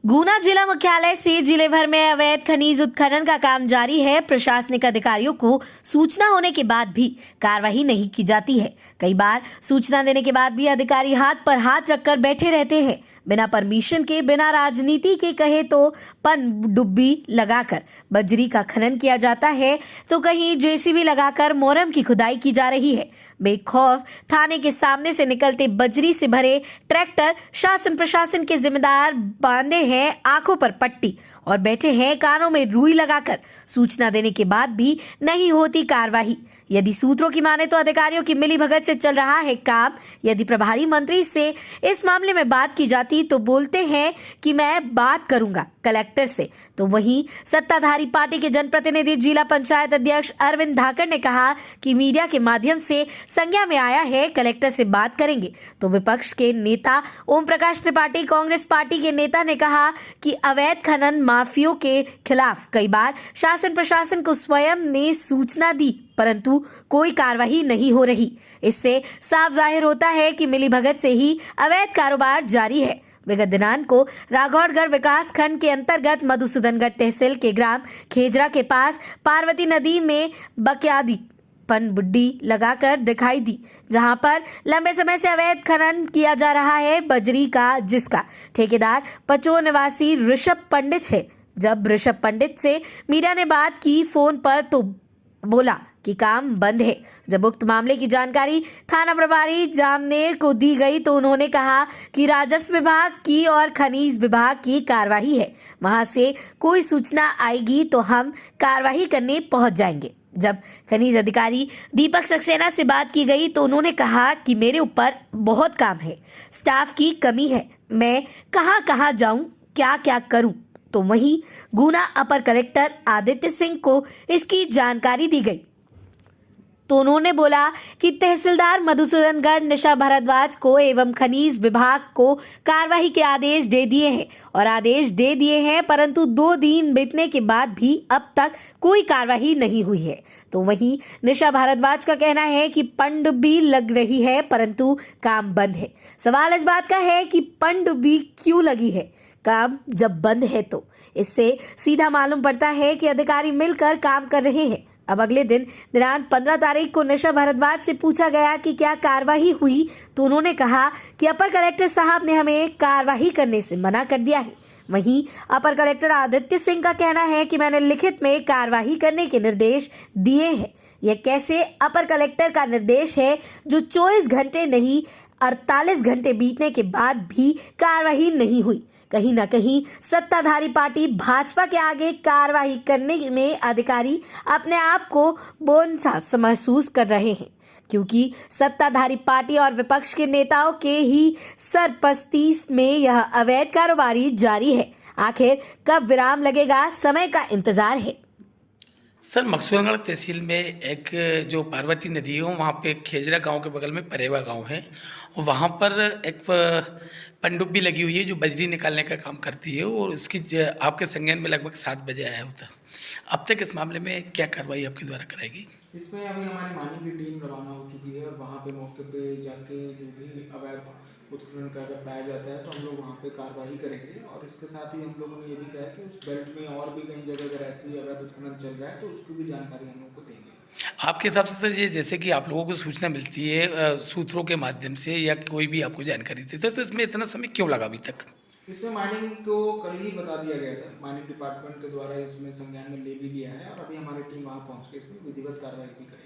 गुना जिला मुख्यालय से जिले भर में अवैध खनिज उत्खनन का काम जारी है। प्रशासनिक अधिकारियों को सूचना होने के बाद भी कार्रवाई नहीं की जाती है। कई बार सूचना देने के बाद भी अधिकारी हाथ पर हाथ रखकर बैठे रहते हैं। बिना परमिशन के, बिना राजनीति के कहे तो पनडुब्बी लगाकर बजरी का खनन किया जाता है, तो कहीं जेसीबी लगाकर मोरम की खुदाई की जा रही है। बेखौफ थाने के सामने से निकलते बजरी से भरे ट्रैक्टर शासन प्रशासन के जिम्मेदार बांधे हैं आंखों पर पट्टी और बैठे हैं कानों में रुई लगाकर। सूचना देने के बाद भी नहीं होती कार्रवाई। यदि सूत्रों की माने तो अधिकारियों की मिलीभगत से चल रहा है काम। यदि प्रभारी मंत्री से इस मामले में बात की जाती तो बोलते हैं कि मैं बात करूंगा कलेक्टर से, तो वहीं सत्ताधारी पार्टी के जनप्रतिनिधि जिला पंचायत अध्यक्ष अरविंद धाकड़ ने कहा कि मीडिया के माध्यम से संज्ञान में आया है, कलेक्टर से बात करेंगे। तो विपक्ष के नेता ओम प्रकाश त्रिपाठी, कांग्रेस पार्टी के नेता ने कहा कि अवैध खनन माफियों के खिलाफ कई बार शासन प्रशासन को स्वयं ने सूचना दी, परंतु कोई कार्रवाई नहीं हो रही। इससे साफ जाहिर होता है कि मिलीभगत से ही अवैध कारोबार जारी है। विगत दिनांक को राघौड़गढ़ विकास खंड के अंतर्गत मधुसूदनगढ़ तहसील के ग्राम खेजरा के पास पार्वती नदी में बकायदी पनडुब्बी लगाकर दिखाई दी, जहां पर लंबे समय से अवैध खनन किया जा रहा है बजरी का, जिसका ठेकेदार पचो निवासी ऋषभ पंडित है। जब ऋषभ पंडित से मीडिया ने बात की फोन पर तो बोला कि काम बंद है। जब उक्त मामले की जानकारी थाना प्रभारी जामनेर को दी गई तो उन्होंने कहा कि राजस्व विभाग की और खनिज विभाग की कार्रवाई है, वहां से कोई सूचना आएगी तो हम कार्रवाई करने पहुंच जाएंगे। जब खनिज अधिकारी दीपक सक्सेना से बात की गई तो उन्होंने कहा कि मेरे ऊपर बहुत काम है, स्टाफ की कमी है, मैं कहां कहां जाऊं, क्या क्या करूं। तो वहीं गुना अपर कलेक्टर आदित्य सिंह को इसकी जानकारी दी गई तो उन्होंने बोला कि तहसीलदार मधुसूदनगढ़ निशा भारद्वाज को एवं खनिज विभाग को कार्रवाई के आदेश दे दिए हैं, परंतु 2 दिन बीतने के बाद भी अब तक कोई कार्रवाई नहीं हुई है। तो वहीं निशा भारद्वाज का कहना है कि पनडुब्बी लग रही है परंतु काम बंद है। सवाल इस बात का है कि पनडुब्बी क्यों लगी है, काम जब बंद है तो इससे सीधा मालूम पड़ता है कि अधिकारी मिलकर काम कर रहे हैं। अब अगले दिन दिनांक 15 तारीख को निशा भारद्वाज से पूछा गया कि क्या कार्रवाई हुई, तो उन्होंने कहा कि अपर कलेक्टर साहब ने हमें कार्रवाई करने से मना कर दिया है। वहीं अपर कलेक्टर आदित्य सिंह का कहना है कि मैंने लिखित में कार्रवाई करने के निर्देश दिए हैं। यह कैसे अपर कलेक्टर का निर्देश है जो 24 घंटे नहीं 48 घंटे बीतने के बाद भी कार्रवाई नहीं हुई। कहीं ना कहीं सत्ताधारी पार्टी भाजपा के आगे कार्रवाई करने में अधिकारी अपने आप को बोनसा महसूस कर रहे हैं, क्योंकि सत्ताधारी पार्टी और विपक्ष के नेताओं के ही सरपस्ती में यह अवैध कारोबारी जारी है। आखिर कब विराम लगेगा, समय का इंतजार है। सर, मधुसूदनगढ़ तहसील में एक जो पार्वती नदी है वहाँ पे खेजरा गांव के बगल में परेवा गांव है, वहाँ पर एक पनडुब्बी लगी हुई है जो बजरी निकालने का काम करती है और इसकी आपके संज्ञान में लगभग 7 बजे आया होता। अब तक इस मामले में क्या कार्रवाई आपके द्वारा कराएगी? इसमें अभी हमारी माइनिंग की टीम रवाना हो चुकी है और वहाँ पे मौके पे जाके जो भी अवैध उत्खनन का अगर पाया जाता है तो हम लोग वहाँ पे कार्रवाई करेंगे। और इसके साथ ही हम लोगों ने ये भी कहा है कि उस बेल्ट में और भी कई जगह अगर ऐसी अवैध उत्खनन चल रहा है तो उसकी भी जानकारी हम लोग को देंगे। आपके हिसाब से सर, ये जैसे कि आप लोगों को सूचना मिलती है सूत्रों के माध्यम से या कोई भी आपको जानकारी देता है, तो इसमें इतना समय क्यों लगा अभी तक? इसमें माइनिंग को कल ही बता दिया गया था, माइनिंग डिपार्टमेंट के द्वारा इसमें संज्ञान में ले भी लिया है और अभी हमारी टीम वहाँ पहुँच के इसमें विधिवत कार्रवाई भी करेगी।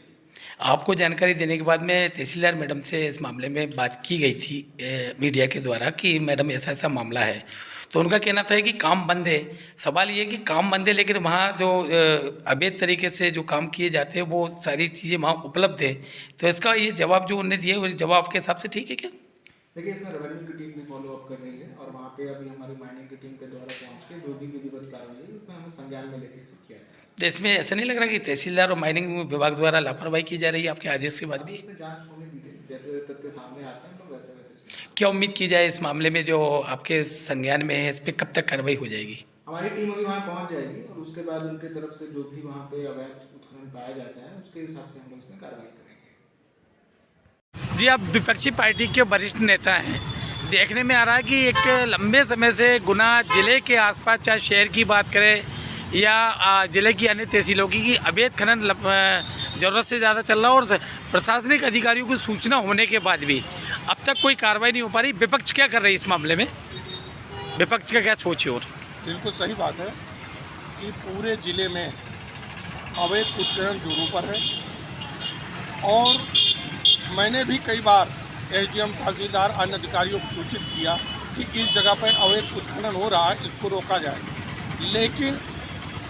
आपको जानकारी देने के बाद में तहसीलदार मैडम से इस मामले में बात की गई थी मीडिया के द्वारा कि मैडम ऐसा ऐसा मामला है, तो उनका कहना था कि काम बंद है। सवाल ये है कि काम बंद है लेकिन वहाँ जो अवैध तरीके से जो काम किए जाते हैं वो सारी चीज़ें वहाँ उपलब्ध है, तो इसका ये जवाब जो उन्होंने दिया वो जवाब आपके हिसाब से ठीक है क्या? देखिए, इसमें रेवेन्यू की टीम भी फॉलो अप कर रही है और वहाँ पे अभी हमारी माइनिंग की टीम के द्वारा पहुँच के जो भी विधिवत कार्रवाई है उसमें हमें संज्ञान में लेके इसे किया जाए। तो इसमें ऐसा नहीं लग रहा कि तहसीलदार और माइनिंग विभाग द्वारा लापरवाही की जा रही है आपके आदेश के बाद भी? इसमें जांच होने दीजिए, जैसे तथ्य सामने आते हैं तो वैसे क्या उम्मीद की जाए इस मामले में जो आपके संज्ञान में है इस पर कब तक कार्रवाई हो जाएगी? हमारी टीम अभी वहाँ पहुँच जाएगी और उसके बाद उनके तरफ से जो भी वहाँ पे अवैध उत्खनन पाया जाता है उसके हिसाब से हम लोग इसमें कार्रवाई करेंगे। जी, आप विपक्षी पार्टी के वरिष्ठ नेता हैं, देखने में आ रहा है कि एक लंबे समय से गुना जिले के आसपास, चाहे शहर की बात करें या जिले की अन्य तहसीलों की अवैध खनन ज़रूरत से ज़्यादा चल रहा है, और प्रशासनिक अधिकारियों की सूचना होने के बाद भी अब तक कोई कार्रवाई नहीं हो पा रही। विपक्ष क्या कर रही है इस मामले में? विपक्ष का क्या सोच है? और बिल्कुल सही बात है कि पूरे ज़िले में अवैध उत्खनन जोरों पर है, और मैंने भी कई बार एसडीएम, तहसीलदार, अन्य अधिकारियों को सूचित किया कि इस जगह पर अवैध उत्खनन हो रहा है, इसको रोका जाए, लेकिन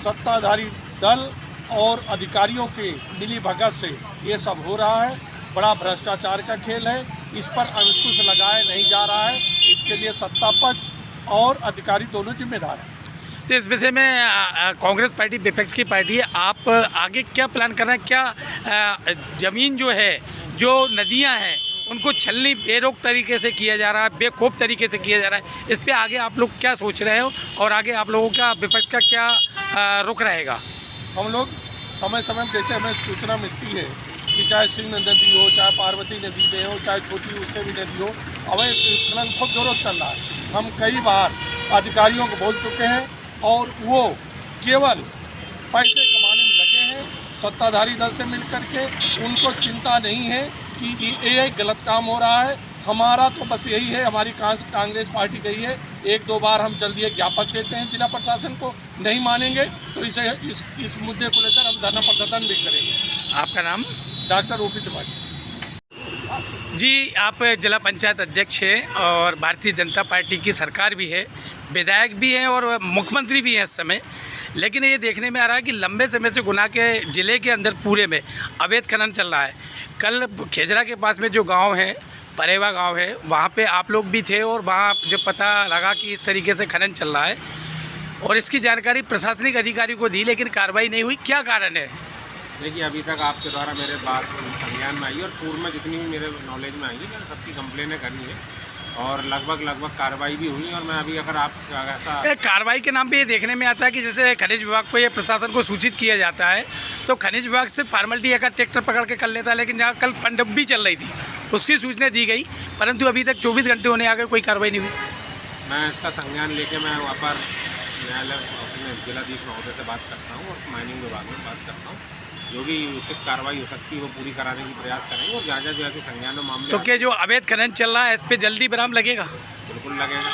सत्ताधारी दल और अधिकारियों के मिलीभगत से ये सब हो रहा है। बड़ा भ्रष्टाचार का खेल है, इस पर अंकुश लगाया नहीं जा रहा है। इसके लिए सत्ता पक्ष और अधिकारी दोनों जिम्मेदार हैं। तो इस विषय में कांग्रेस पार्टी विपक्ष की पार्टी है, आप आगे क्या प्लान कर रहे हैं? क्या ज़मीन जो है, जो नदियां हैं, उनको छलनी बेरोक तरीके से किया जा रहा है, बेखौफ तरीके से किया जा रहा है, इस पे आगे आप लोग क्या सोच रहे हो और आगे आप लोगों का, विपक्ष का क्या रुख रहेगा? हम लोग समय समय जैसे हमें सूचना मिलती है कि चाहे सिंह नदी हो, चाहे पार्वती नदी में हो, चाहे छोटी उससे भी नदी हो, अवैध उत्खनन बहुत ज़रूरत चल रहा है। हम कई बार अधिकारियों को बोल चुके हैं और वो केवल पैसे कमाने में लगे हैं, सत्ताधारी दल से मिल करके। उनको चिंता नहीं है कि ये गलत काम हो रहा है। हमारा तो बस यही है, हमारी कांग्रेस पार्टी का ही है, एक दो बार हम जल्दी एक ज्ञापन देते हैं जिला प्रशासन को, नहीं मानेंगे तो इस मुद्दे को लेकर हम धरना प्रदर्शन भी करेंगे। आपका नाम? डॉक्टर ओपी त्रिपाठी जी, आप जिला पंचायत अध्यक्ष हैं और भारतीय जनता पार्टी की सरकार भी है, विधायक भी हैं और मुख्यमंत्री भी हैं इस समय। लेकिन ये देखने में आ रहा है कि लंबे समय से गुना के ज़िले के अंदर पूरे में अवैध खनन चल रहा है। कल खेजरा के पास में जो गांव है, परेवा गांव है, वहाँ पे आप लोग भी थे और वहाँ जब पता लगा कि इस तरीके से खनन चल रहा है और इसकी जानकारी प्रशासनिक अधिकारी को दी, लेकिन कार्रवाई नहीं हुई, क्या कारण है? देखिए, अभी तक आपके द्वारा मेरे बात संज्ञान में आई और पूर्व में जितनी भी मेरे नॉलेज में आई है, मैंने सबकी कंप्लेनें करनी है और लगभग कार्रवाई भी हुई। और मैं अभी अगर आप ऐसा कार्रवाई के नाम पे ये देखने में आता है कि जैसे खनिज विभाग को, ये प्रशासन को सूचित किया जाता है तो खनिज विभाग से फॉर्मेलिटी एक ट्रैक्टर पकड़ के कर लेता है, लेकिन जहाँ कल पनडुब्बी चल रही थी उसकी सूचना दी गई, परंतु अभी तक 24 घंटे होने आ गए, कोई कार्रवाई नहीं हुई। मैं इसका संज्ञान लेके मैं अपर न्यायालय अपने जिलाधीश महोदय से बात करता हूँ और माइनिंग विभाग में बात करता हूँ। जो भी उचित कार्रवाई हो सकती है वो पूरी कराने की प्रयास करेंगे और जहाँ जहाँ जो ऐसे संज्ञान मामले तो क्या जो अवैध खनन चल रहा है इस पर जल्दी विराम लगेगा? बिल्कुल लगेगा।